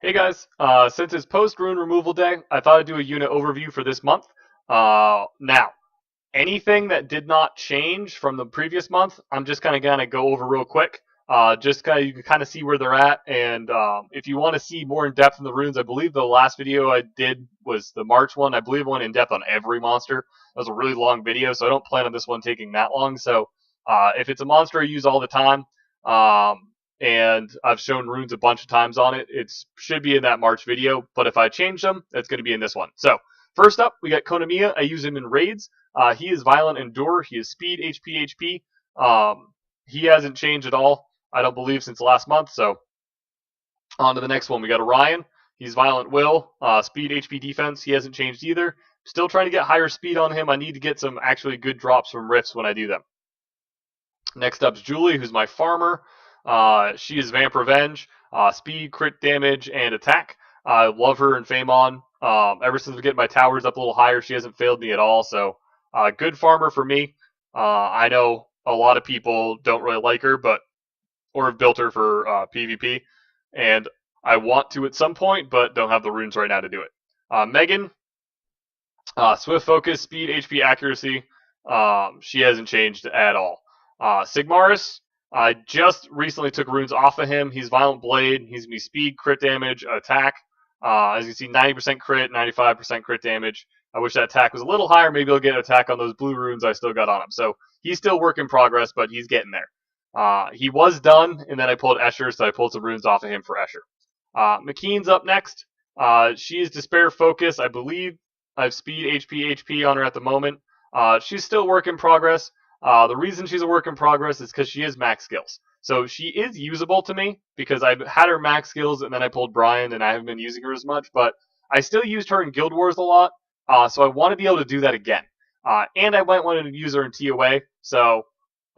Hey guys, since it's post rune removal day, I thought I'd do a unit overview for this month. Now, anything that did not change from the previous month, I'm just kind of gonna go over real quick. Just kind of you can kind of see where they're at, and if you want to see more in depth in the runes, I believe the last video I did was the March one. I believe I went in depth on every monster. That was a really long video, so I don't plan on this one taking that long. So if it's a monster I use all the time, and I've shown runes a bunch of times on it, it should be in that March video. But if I change them, that's going to be in this one. So first up, we got Konamiya. I use him in raids. He is Violent Endure. He is Speed, HP. He hasn't changed at all, I don't believe, since last month. So on to the next one. We got Orion. He's Violent Will, Speed, HP, Defense. He hasn't changed either. Still trying to get higher speed on him. I need to get some actually good drops from Rifts when I do them. Next up is Julie, who's my farmer. She is Vamp Revenge, speed, crit damage, and attack. I love her in Famon. Ever since we get my towers up a little higher, she hasn't failed me at all. So, good farmer for me. I know a lot of people don't really like her, or have built her for PvP, and I want to at some point, but don't have the runes right now to do it. Megan, Swift Focus, Speed, HP, Accuracy. She hasn't changed at all. Sigmaris, I just recently took runes off of him. He's Violent Blade. He's going to be Speed, Crit Damage, Attack. As you can see, 90% crit, 95% crit damage. I wish that attack was a little higher. Maybe I'll get an attack on those blue runes I still got on him. So he's still work in progress, but he's getting there. He was done, and then I pulled Escher, so I pulled some runes off of him for Escher. McKean's up next. She is Despair Focus. I believe I have Speed, HP on her at the moment. She's still work in progress. The reason she's a work in progress is because she is max skills. So she is usable to me because I've had her max skills and then I pulled Brian and I haven't been using her as much, but I still used her in Guild Wars a lot, so I want to be able to do that again. And I might want to use her in TOA, so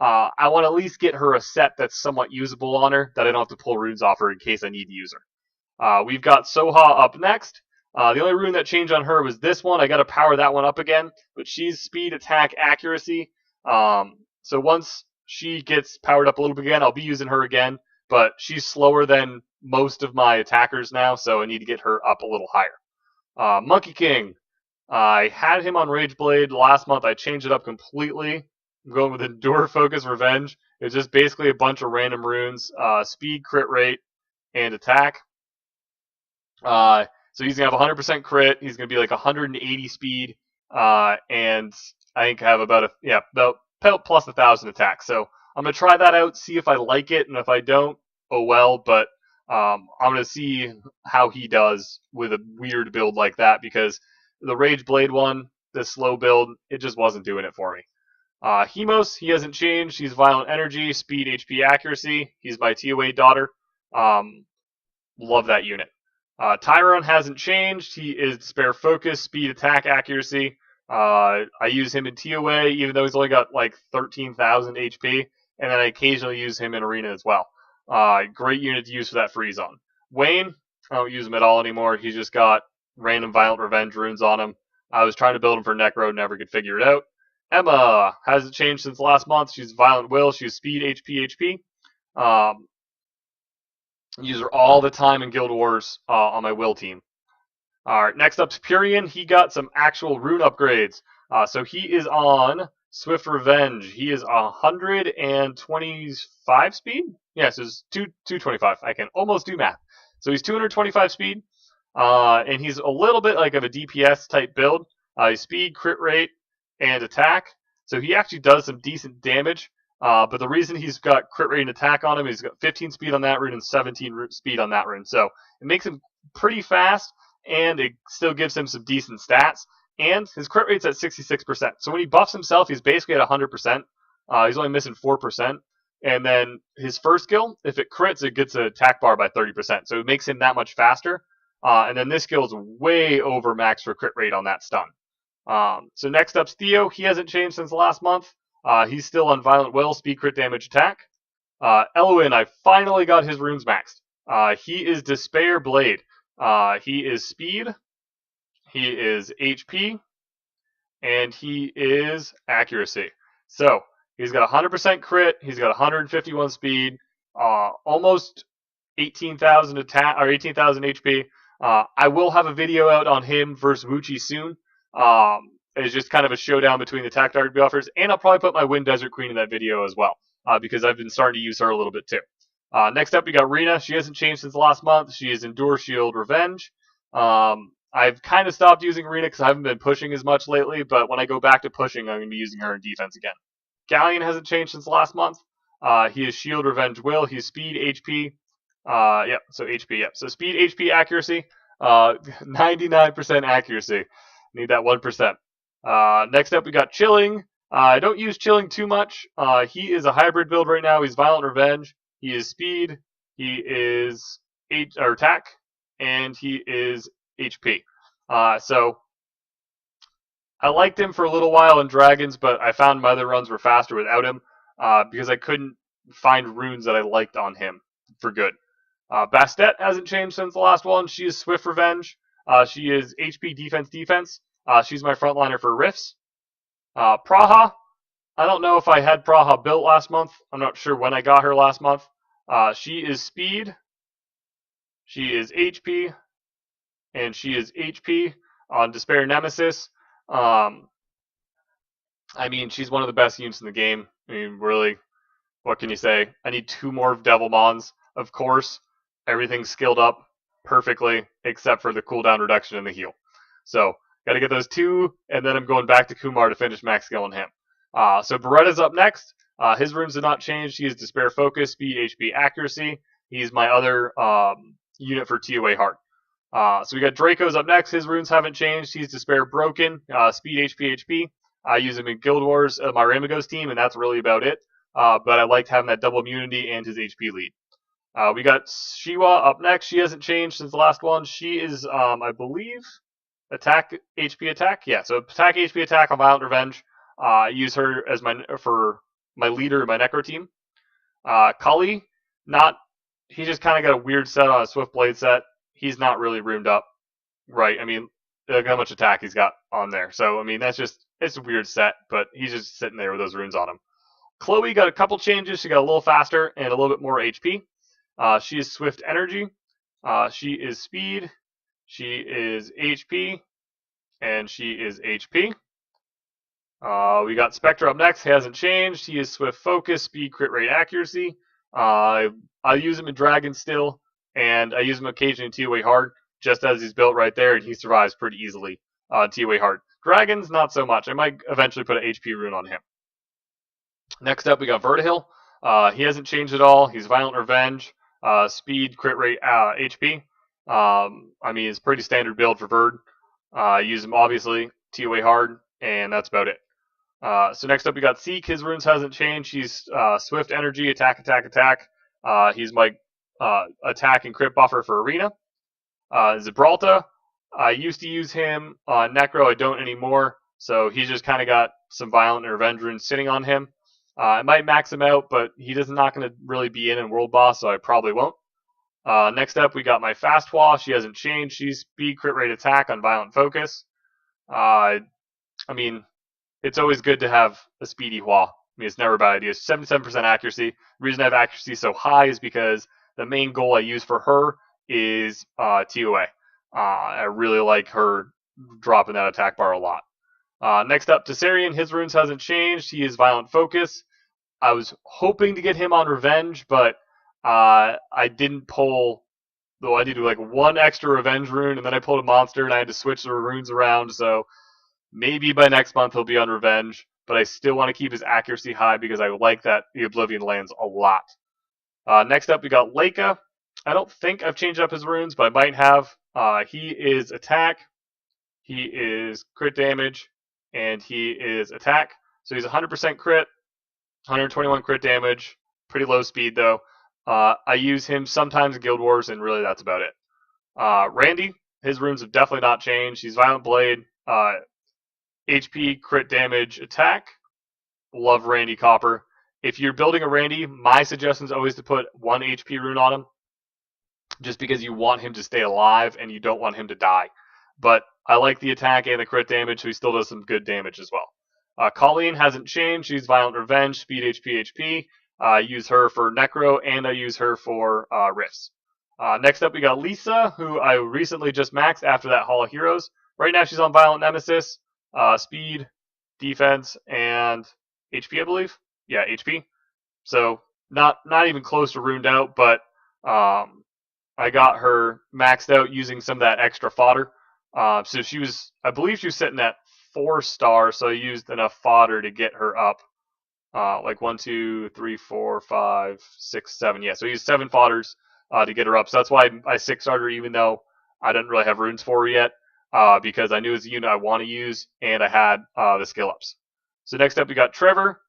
I want to at least get her a set that's somewhat usable on her that I don't have to pull runes off her in case I need to use her. We've got Soha up next. The only rune that changed on her was this one. I got to power that one up again, but she's speed, attack, accuracy. So once she gets powered up a little bit again, I'll be using her again, but she's slower than most of my attackers now, so I need to get her up a little higher. Monkey King. I had him on Rage Blade last month. I changed it up completely. I'm going with Endure, Focus, Revenge. It's just basically a bunch of random runes, speed, crit rate, and attack. So he's going to have 100% crit. He's going to be like 180 speed, and I think have about plus 1,000 attack. So I'm gonna try that out, see if I like it, and if I don't, oh well. But I'm gonna see how he does with a weird build like that because the Rage Blade one, the slow build, it just wasn't doing it for me. Hemos, he hasn't changed. He's Violent Energy, Speed, HP, Accuracy. He's my TOA daughter. Love that unit. Tyrone hasn't changed. He is Despair Focus, Speed, Attack, Accuracy. I use him in TOA, even though he's only got like 13,000 HP, and then I occasionally use him in Arena as well. Great unit to use for that free zone. Wayne, I don't use him at all anymore. He's just got random Violent Revenge runes on him. I was trying to build him for Necro, never could figure it out. Emma hasn't changed since last month. She's Violent Will. She's Speed, HP. Use her all the time in Guild Wars on my Will team. Alright, next up's Purian. He got some actual rune upgrades. So he is on Swift Revenge. He is 125 speed? Yes, it's 225. I can almost do math. So he's 225 speed, and he's a little bit like of a DPS type build. He's speed, crit rate, and attack. So he actually does some decent damage. But the reason he's got crit rate and attack on him, he's got 15 speed on that rune and 17 speed on that rune. So it makes him pretty fast, and it still gives him some decent stats. And his crit rate's at 66%. So when he buffs himself, he's basically at 100%. He's only missing 4%. And then his first skill, if it crits, it gets an attack bar by 30%. So it makes him that much faster. And then this skill is way over max for crit rate on that stun. So next up's Theo. He hasn't changed since last month. He's still on Violent Will, Speed, Crit Damage, Attack. Eloin, I finally got his runes maxed. He is Despair Blade. He is Speed. He is HP. And he is Accuracy. So he's got 100% crit. He's got 151 speed. Almost 18,000 attack or 18,000 HP. I will have a video out on him versus Wuchi soon. It's just kind of a showdown between the attack target buffers, and I'll probably put my Wind Desert Queen in that video as well, because I've been starting to use her a little bit too. Next up, we got Rena. She hasn't changed since last month. She is Endure, Shield, Revenge. I've kind of stopped using Rena because I haven't been pushing as much lately, but when I go back to pushing, I'm going to be using her in defense again. Galleon hasn't changed since last month. He is Shield, Revenge, Will. He's Speed, HP. Yep, so HP, yep. So Speed, HP, Accuracy. 99% accuracy. Need that 1%. Next up, we got Chilling. I don't use Chilling too much. He is a hybrid build right now. He's Violent Revenge. He is Speed. He is Attack. And he is HP. So I liked him for a little while in Dragons, but I found my other runs were faster without him because I couldn't find runes that I liked on him for good. Bastet hasn't changed since the last one. She is Swift Revenge. She is HP Defense. She's my frontliner for Rifts. Praha, I don't know if I had Praha built last month. I'm not sure when I got her last month. She is Speed. She is HP. And she is HP on Despair Nemesis. I mean, she's one of the best units in the game. I mean, really, what can you say? I need 2 more Devil Mons, of course. Everything's skilled up perfectly, except for the cooldown reduction and the heal. So, got to get those 2, and then I'm going back to Kumar to finish max skill on him. So, Beretta's up next. His runes have not changed. He is Despair Focus, Speed, HP, Accuracy. He's my other unit for TOA Heart. So we got Draco's up next. His runes haven't changed. He's Despair Broken, Speed, HP. I use him in Guild Wars, my Ramagos team, and that's really about it. But I liked having that double immunity and his HP lead. We got Shiwa up next. She hasn't changed since the last one. She is, I believe, attack, HP attack. Yeah, so attack, HP attack on Violent Revenge. I use her as for my leader in my Necro team. Cully, he just kind of got a weird set on a Swift Blade set. He's not really roomed up, right? I mean, look how much attack he's got on there. So, I mean, it's a weird set, but he's just sitting there with those runes on him. Chloe got a couple changes. She got a little faster and a little bit more HP. She is Swift Energy. She is Speed. She is HP. And she is HP. We got Spectre up next. He hasn't changed. He is Swift Focus, Speed, Crit Rate, Accuracy. I use him in Dragon still. And I use him occasionally in TOA Hard, just as he's built right there, and he survives pretty easily on TOA Hard. Dragons, not so much. I might eventually put an HP rune on him. Next up, we got Vertihil. He hasn't changed at all. He's Violent Revenge, Speed, Crit Rate, HP. I mean, it's pretty standard build for Verd. I use him, obviously, TOA Hard, and that's about it. So next up, we got Seek. His runes hasn't changed. He's Swift Energy, Attack. He's my attack and crit buffer for Arena. Gibraltar, I used to use him on Necro. I don't anymore. So he's just kind of got some Violent and Revenge runes sitting on him. I might max him out, but he's not going to really be in World Boss, so I probably won't. Next up, we got my Fast Wall. She hasn't changed. She's Speed, Crit Rate, Attack on Violent Focus. I mean, it's always good to have a speedy Hua. I mean, it's never a bad idea. 77% accuracy. The reason I have accuracy so high is because the main goal I use for her is TOA. I really like her dropping that attack bar a lot. Next up, Tessarian. His runes hasn't changed. He is Violent Focus. I was hoping to get him on Revenge, but I didn't pull. Though I needed like 1 extra Revenge rune, and then I pulled a monster, and I had to switch the runes around. So maybe by next month he'll be on Revenge, but I still want to keep his accuracy high because I like the Oblivion lands a lot. Next up, we got Leica. I don't think I've changed up his runes, but I might have. He is Attack, he is Crit Damage, and he is Attack. So he's 100% crit, 121 crit damage, pretty low speed though. I use him sometimes in Guild Wars, and really that's about it. Randy, his runes have definitely not changed. He's Violent Blade, HP, Crit Damage, Attack. Love Randy Copper. If you're building a Randy, my suggestion is always to put 1 HP rune on him, just because you want him to stay alive and you don't want him to die. But I like the attack and the crit damage, so he still does some good damage as well. Colleen hasn't changed. She's Violent Revenge, Speed, HP. I use her for Necro, and I use her for Rifts. Next up, we got Lisa, who I recently just maxed after that Hall of Heroes. Right now, she's on Violent Nemesis, speed, defense, and HP, I believe. Yeah, HP. So not even close to ruined out, but I got her maxed out using some of that extra fodder. So she was, I believe, she was sitting at 4-star, so I used enough fodder to get her up. Like 1, 2, 3, 4, 5, 6, 7. Yeah, so I used 7 fodders to get her up. So that's why I 6-starred her, even though I didn't really have runes for her yet, because I knew it was a unit I want to use, and I had the skill ups. So next up, we got Trevor.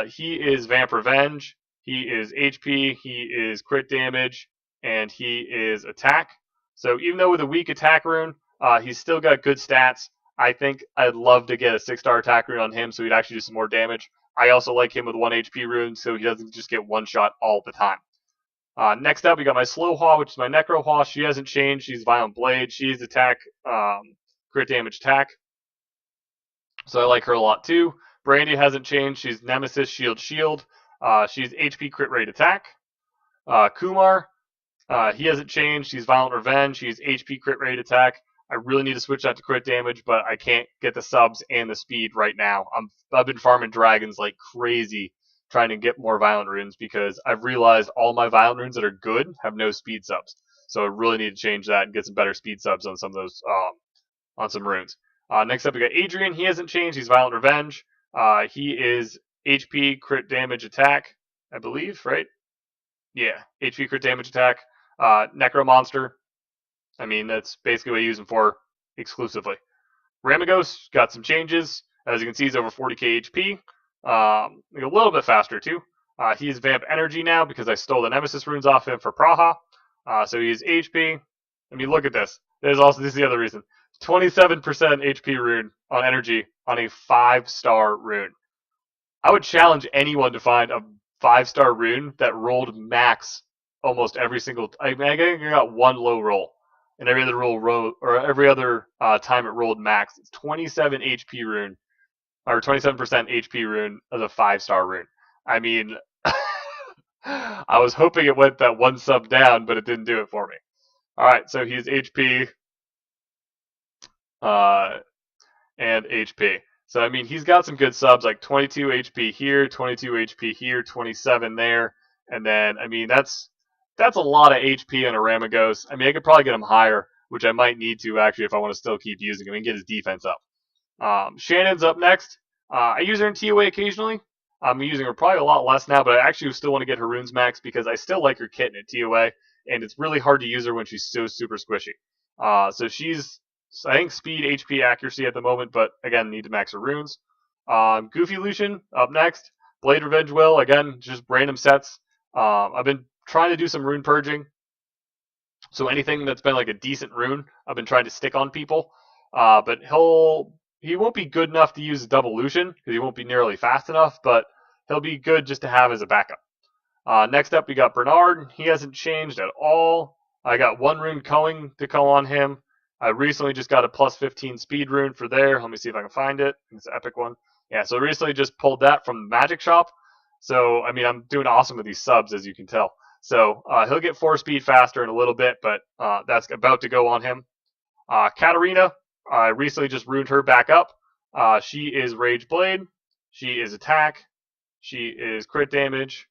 He is Vamp Revenge. He is HP. He is crit damage, and he is attack. So even though with a weak attack rune, he's still got good stats. I think I'd love to get a 6-star attack rune on him so he'd actually do some more damage. I also like him with 1 HP rune so he doesn't just get one shot all the time. Next up, we got my Slow Haw, which is my Necro Haw. She hasn't changed. She's Violent Blade. She's attack, crit damage attack. So I like her a lot too. Brandy hasn't changed. She's Nemesis, Shield, Shield. She's HP crit rate attack. Kumar, he hasn't changed. He's Violent Revenge. He's HP crit rate attack. I really need to switch that to crit damage, but I can't get the subs and the speed right now. I've been farming dragons like crazy, trying to get more violent runes because I've realized all my violent runes that are good have no speed subs. So I really need to change that and get some better speed subs on some of those on some runes. Next up, we got Adrian. He hasn't changed. He's Violent Revenge. He is HP crit damage attack, I believe, right? Yeah, HP crit damage attack. Necro Monster. I mean, that's basically what I use him for exclusively. Ramagos got some changes. As you can see, he's over 40k HP. A little bit faster, too. He's Vamp Energy now because I stole the Nemesis runes off him for Praha. So he's HP. I mean, look at this. This is the other reason. 27% HP rune on Energy on a 5-star rune. I would challenge anyone to find a 5-star rune that rolled max almost every single. I got one low roll, and every other every other time it rolled max. It's 27 HP rune, or 27% HP rune as a 5-star rune. I mean, I was hoping it went that one sub down, but it didn't do it for me. All right, so he's HP and HP. So I mean, he's got some good subs, like 22 HP here, 22 HP here, 27 there, and then I mean that's a lot of HP on a Ramagos. I mean, I could probably get him higher, which I might need to actually if I want to still keep using him and get his defense up. Shannon's up next. I use her in TOA occasionally. I'm using her probably a lot less now, but I actually still want to get her runes max because I still like her kit in TOA, and it's really hard to use her when she's so super squishy. So she's, I think, speed, HP, accuracy at the moment, but again, need to max her runes. Goofy Lucian up next. Blade Revenge Will, again, just random sets. I've been trying to do some rune purging. So anything that's been like a decent rune, I've been trying to stick on people. But he won't be good enough to use double Lucian because he won't be nearly fast enough, but he'll be good just to have as a backup. Next up, we got Bernard. He hasn't changed at all. I got one rune culling to cull on him. I recently just got a plus 15 speed rune for there. Let me see if I can find it. It's an epic one. Yeah, so I recently just pulled that from the Magic Shop. So, I mean, I'm doing awesome with these subs, as you can tell. So, he'll get 4 speed faster in a little bit, but that's about to go on him. Katarina, I recently just runed her back up. She is Rage Blade. She is attack. She is crit damage.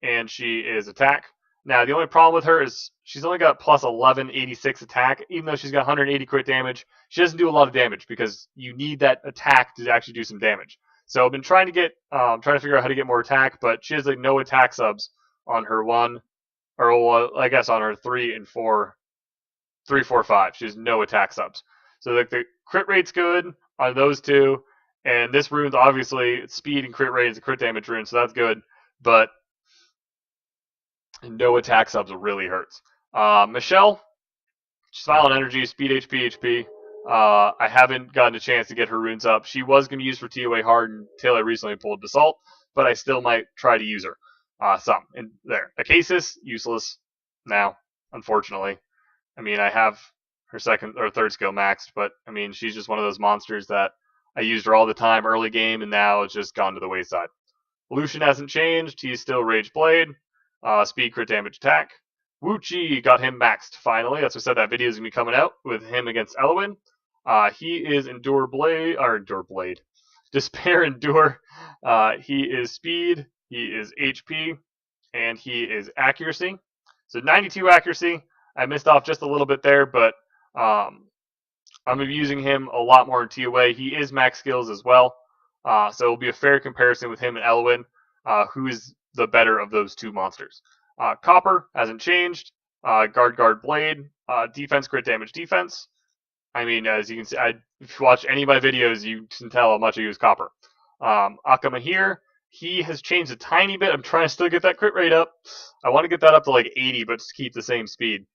And she is attack. Now, the only problem with her is she's only got plus 1186 attack, even though she's got 180 crit damage. She doesn't do a lot of damage because you need that attack to actually do some damage. So I've been trying to figure out how to get more attack, but she has like no attack subs on her 1, or I guess on her 3 and 4, 3, 4, 5. She has no attack subs. So like the crit rate's good on those two, and this rune's obviously speed and crit rate is a crit damage rune, so that's good. But no attack subs really hurts. Michelle, she's Violent Energy, Speed HP, HP. I haven't gotten a chance to get her runes up. She was going to be used for TOA hard until I recently pulled Basalt, but I still might try to use her some. And there. Acasis, useless now, unfortunately. I mean, I have her second or third skill maxed, but I mean, she's just one of those monsters that I used her all the time early game, and now it's just gone to the wayside. Lucian hasn't changed. He's still Rage Blade. Speed, crit damage, attack. Wuchi got him maxed finally. That's what I said that video is going to be coming out with him against Elwyn. He is Endure Blade. Despair Endure. He is Speed. He is HP. And he is Accuracy. So 92 Accuracy. I missed off just a little bit there, but I'm going to be using him a lot more in TOA. He is max skills as well. So it'll be a fair comparison with him and Elwyn, who is the better of those two monsters. Copper hasn't changed. Guard Blade. Defense, crit damage, defense. I mean, as you can see, if you watch any of my videos, you can tell how much I use Copper. Akama here, he has changed a tiny bit. I'm trying to still get that crit rate up. I want to get that up to like 80, but just keep the same speed.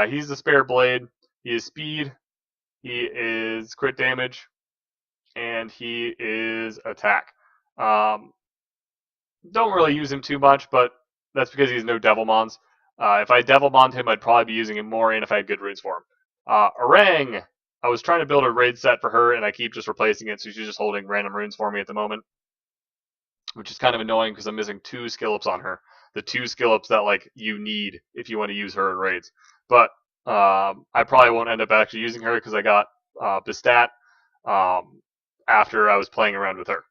He's the spare blade. He is speed. He is crit damage. And he is attack. Don't really use him too much, but that's because he's no Devilmons. If I Devilmon him, I'd probably be using him more, and if I had good runes for him. Orang! I was trying to build a raid set for her, and I keep just replacing it, so she's just holding random runes for me at the moment. Which is kind of annoying, because I'm missing 2 skill ups on her. The 2 skill ups that like you need if you want to use her in raids. But I probably won't end up actually using her, because I got Bistat after I was playing around with her.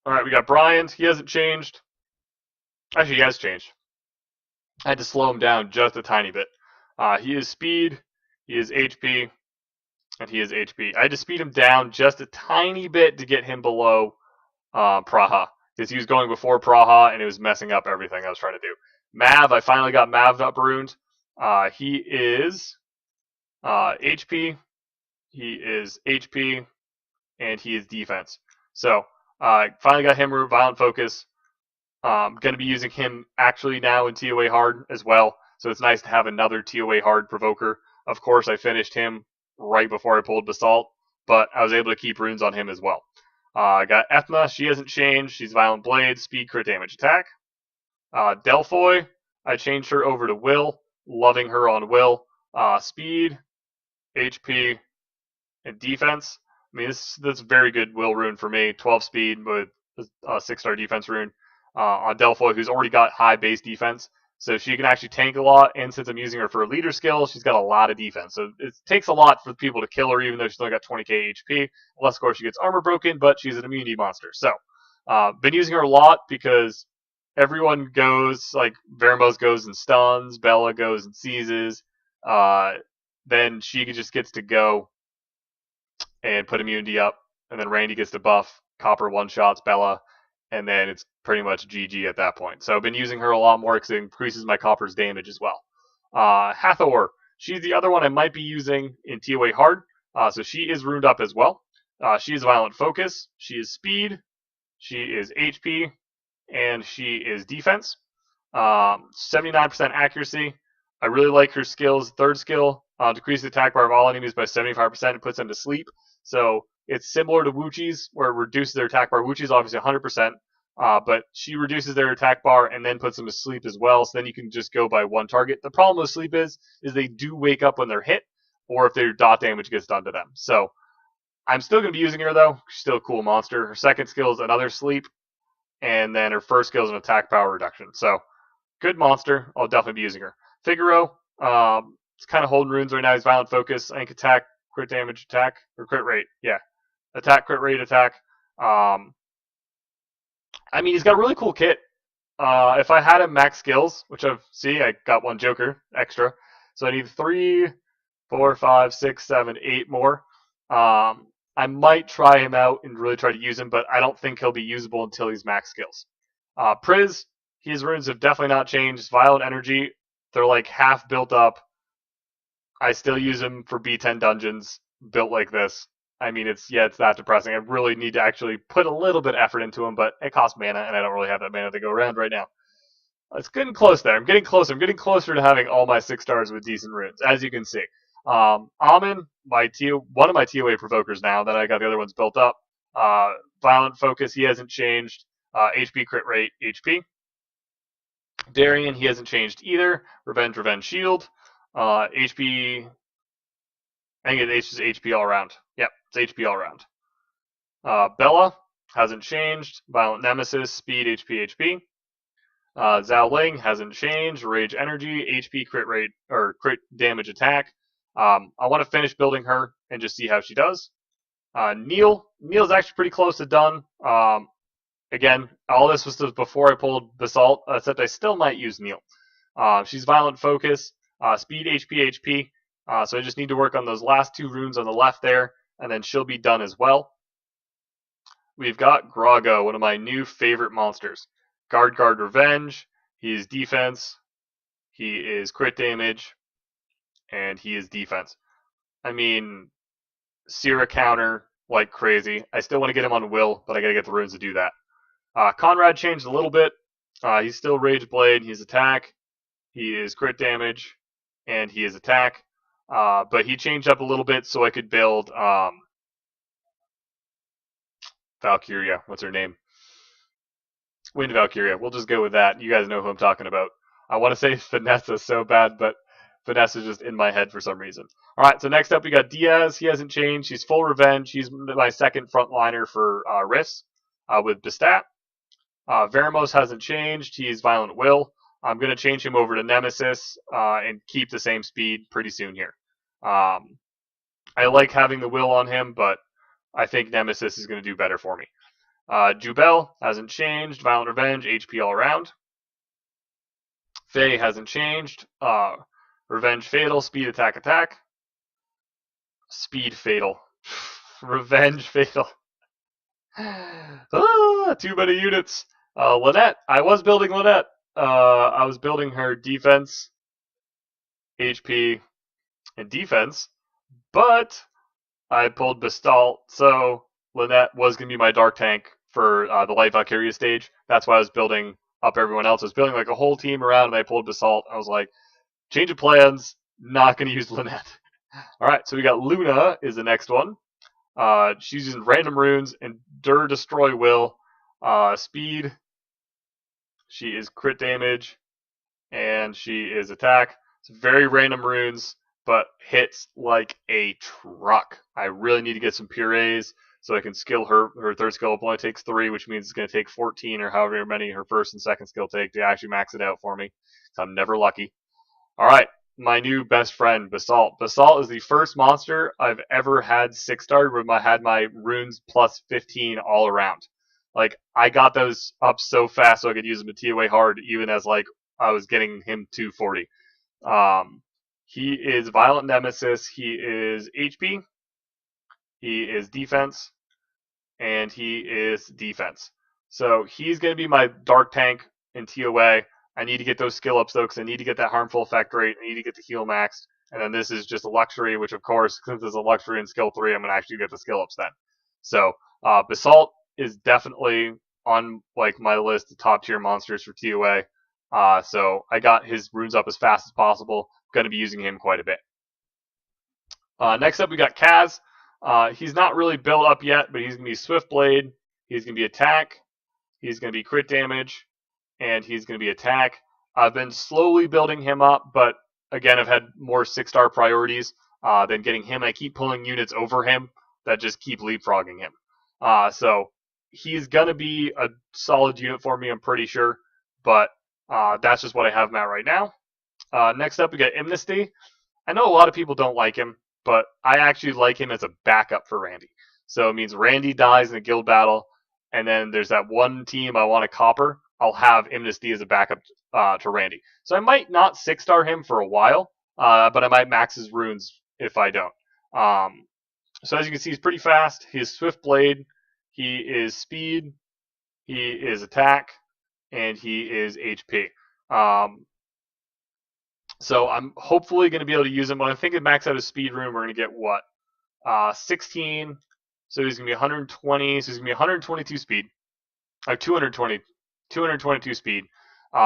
Alright, we got Brian. He hasn't changed. Actually, he has changed. I had to slow him down just a tiny bit. He is speed, he is HP, and he is HP. I had to speed him down just a tiny bit to get him below Praha, because he was going before Praha, and it was messing up everything I was trying to do. Mav, I finally got Mav up runed. He is HP, he is HP, and he is defense. So, finally got him Violent Focus. Going to be using him actually now in TOA Hard as well, so it's nice to have another TOA Hard Provoker. Of course, I finished him right before I pulled Basalt, but I was able to keep runes on him as well. I got Ethna. She hasn't changed. She's Violent Blade, Speed, Crit Damage, Attack. Delphoy, I changed her over to Will. Loving her on Will. Speed, HP, and Defense. I mean, this is a very good Will rune for me. 12 speed with a 6-star defense rune. On Delphoy, who's already got high base defense. So she can actually tank a lot, and since I'm using her for a leader skill, she's got a lot of defense. So it takes a lot for people to kill her, even though she's only got 20k HP. Unless, of course, she gets armor broken, but she's an immunity monster. So, been using her a lot because everyone goes, like, Vermos goes and stuns, Bella goes and seizes. Then she just gets to go and put immunity up, and then Randy gets to buff, Copper one-shots Bella, and then it's pretty much GG at that point. So I've been using her a lot more because it increases my Copper's damage as well. Hathor, she's the other one I might be using in TOA Hard, so she is runed up as well. She is Violent Focus, she is Speed, she is HP, and she is Defense. 79% accuracy. I really like her skills. Third skill, decreases the attack bar of all enemies by 75% and puts them to sleep. So it's similar to Wuchi's, where it reduces their attack bar. Wuchi's obviously 100%, but she reduces their attack bar and then puts them to sleep as well, so then you can just go by one target. The problem with sleep is they do wake up when they're hit, or if their dot damage gets done to them. So I'm still going to be using her, though. She's still a cool monster. Her second skill is another sleep, and then her first skill is an attack power reduction. So good monster. I'll definitely be using her. Figaro, it's kind of holding runes right now. He's Violent Focus, I think attack, crit damage, attack, or crit rate. Yeah. Attack, crit rate, attack. I mean, he's got a really cool kit. If I had him max skills, which I got one Joker extra. So I need 3, 4, 5, 6, 7, 8 more. I might try him out and really try to use him, but I don't think he'll be usable until he's max skills. Priz, his runes have definitely not changed. Violent Energy, they're like half built up. I still use him for B10 dungeons built like this. I mean, it's that depressing. I really need to actually put a little bit of effort into him, but it costs mana, and I don't really have that mana to go around right now. It's getting close there. I'm getting closer. I'm getting closer to having all my 6 stars with decent runes, as you can see. Amin, one of my TOA provokers now that I got the other ones built up. Violent Focus, he hasn't changed. HP crit rate, HP. Darian, he hasn't changed either. Revenge, Shield. HP, I think it's just HP all around. Yep, it's HP all around. Bella hasn't changed. Violent Nemesis, Speed, HP. Zhao Ling hasn't changed. Rage Energy, HP, crit rate, or crit damage attack. I want to finish building her and just see how she does. Neil's actually pretty close to done. Again, all this was before I pulled Basalt, except I still might use Neil. She's Violent Focus, Speed, HP. So I just need to work on those last 2 runes on the left there, and then she'll be done as well. We've got Grago, one of my new favorite monsters. Guard Revenge. He is defense. He is crit damage. And he is defense. I mean, Sierra counter like crazy. I still want to get him on will, but I gotta get the runes to do that. Conrad changed a little bit. He's still Rage Blade. He's attack. He is crit damage. And he is attack. But he changed up a little bit so I could build Valkyria. What's her name? Wind Valkyria. We'll just go with that. You guys know who I'm talking about. I want to say Vanessa so bad, but Vanessa's just in my head for some reason. All right, so next up we got Diaz. He hasn't changed. He's full revenge. He's my second frontliner for Rifts with Bastat. Veramos hasn't changed. He's Violent Will. I'm going to change him over to Nemesis and keep the same speed pretty soon here. I like having the Will on him, but I think Nemesis is going to do better for me. Jubel hasn't changed. Violent Revenge, HP all around. Faye hasn't changed. Revenge Fatal, Speed Attack. Speed Fatal. Revenge Fatal. Too many units. Lynette. I was building Lynette. I was building her defense, HP, and defense, but I pulled Basalt, so Lynette was going to be my dark tank for the Light Valkyria stage. That's why I was building up everyone else. I was building like a whole team around, and I pulled Basalt. I was like, change of plans, not going to use Lynette. All right, so we got Luna is the next one. She's using random runes, Endure, Destroy, Will, Speed. She is crit damage, and she is attack. It's very random runes, but hits like a truck. I really need to get some purees so I can skill her. Her third skill up only takes 3, which means it's going to take 14 or however many her first and second skill take to actually max it out for me. So I'm never lucky. All right, my new best friend, Basalt. Basalt is the first monster I've ever had 6-star where I had my runes plus 15 all around. Like, I got those up so fast so I could use them at TOA hard, even as, like, I was getting him 240. He is Violent Nemesis. He is HP. He is defense. And he is defense. So he's going to be my dark tank in TOA. I need to get those skill ups, though, because I need to get that harmful effect rate. I need to get the heal maxed. And then this is just a luxury, which, of course, since it's a luxury in skill 3, I'm going to actually get the skill ups then. So Basalt is definitely on like my list of top tier monsters for TOA. So I got his runes up as fast as possible. Going to be using him quite a bit. Next up, we got Kaz. He's not really built up yet, but he's going to be Swift Blade. He's going to be attack. He's going to be crit damage. And he's going to be attack. I've been slowly building him up, but again, I've had more 6-star priorities than getting him. I keep pulling units over him that just keep leapfrogging him. So he's going to be a solid unit for me, I'm pretty sure. But that's just what I have him at right now. Next up, we got Amnesty. I know a lot of people don't like him, but I actually like him as a backup for Randy. So it means Randy dies in a guild battle, and then there's that one team I want to copper. I'll have Amnesty as a backup to Randy. So I might not 6-star him for a while, but I might max his runes if I don't. So as you can see, he's pretty fast. He is Swift Blade. He is Speed. He is Attack. And he is HP. So I'm hopefully going to be able to use him. When I think it max out his Speed rune, we're going to get what? 16. So he's going to be 120. So he's going to be 122 speed. 222 speed.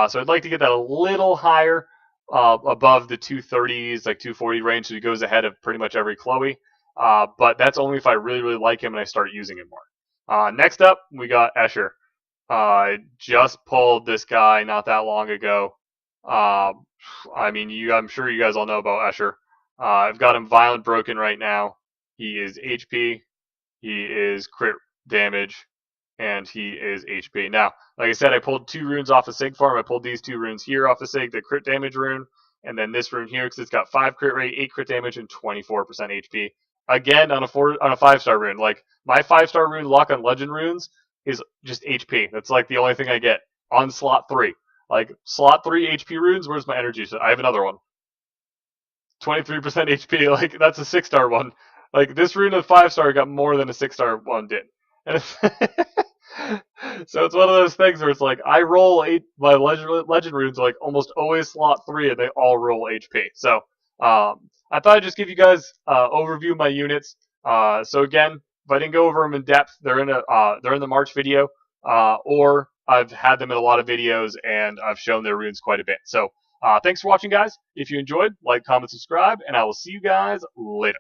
So I'd like to get that a little higher, above the 230s, like 240 range, so he goes ahead of pretty much every Chloe. But that's only if I really, really like him and I start using him more. Next up, we got Escher. I just pulled this guy not that long ago. I mean, I'm sure you guys all know about Escher. I've got him Violent Broken right now. He is HP. He is crit damage. and he is HP. Now, like I said, I pulled 2 runes off of Sig Farm. I pulled these 2 runes here off of Sig, the crit damage rune, and then this rune here because it's got 5 crit rate, 8 crit damage, and 24% HP. Again, on a 5-star rune. Like my 5-star rune luck on Legend runes is just HP. That's like the only thing I get on slot 3. Like slot 3 HP runes. Where's my energy? So I have another one. 23% HP. Like that's a 6-star one. Like this rune of 5-star got more than a 6-star one did. And it's so it's one of those things where it's like I roll my legend runes like almost always slot 3, and they all roll HP. So I thought I'd just give you guys overview of my units. So again, if I didn't go over them in depth, they're in the March video, or I've had them in a lot of videos and I've shown their runes quite a bit. So thanks for watching, guys. If you enjoyed, like, comment, subscribe, and I will see you guys later.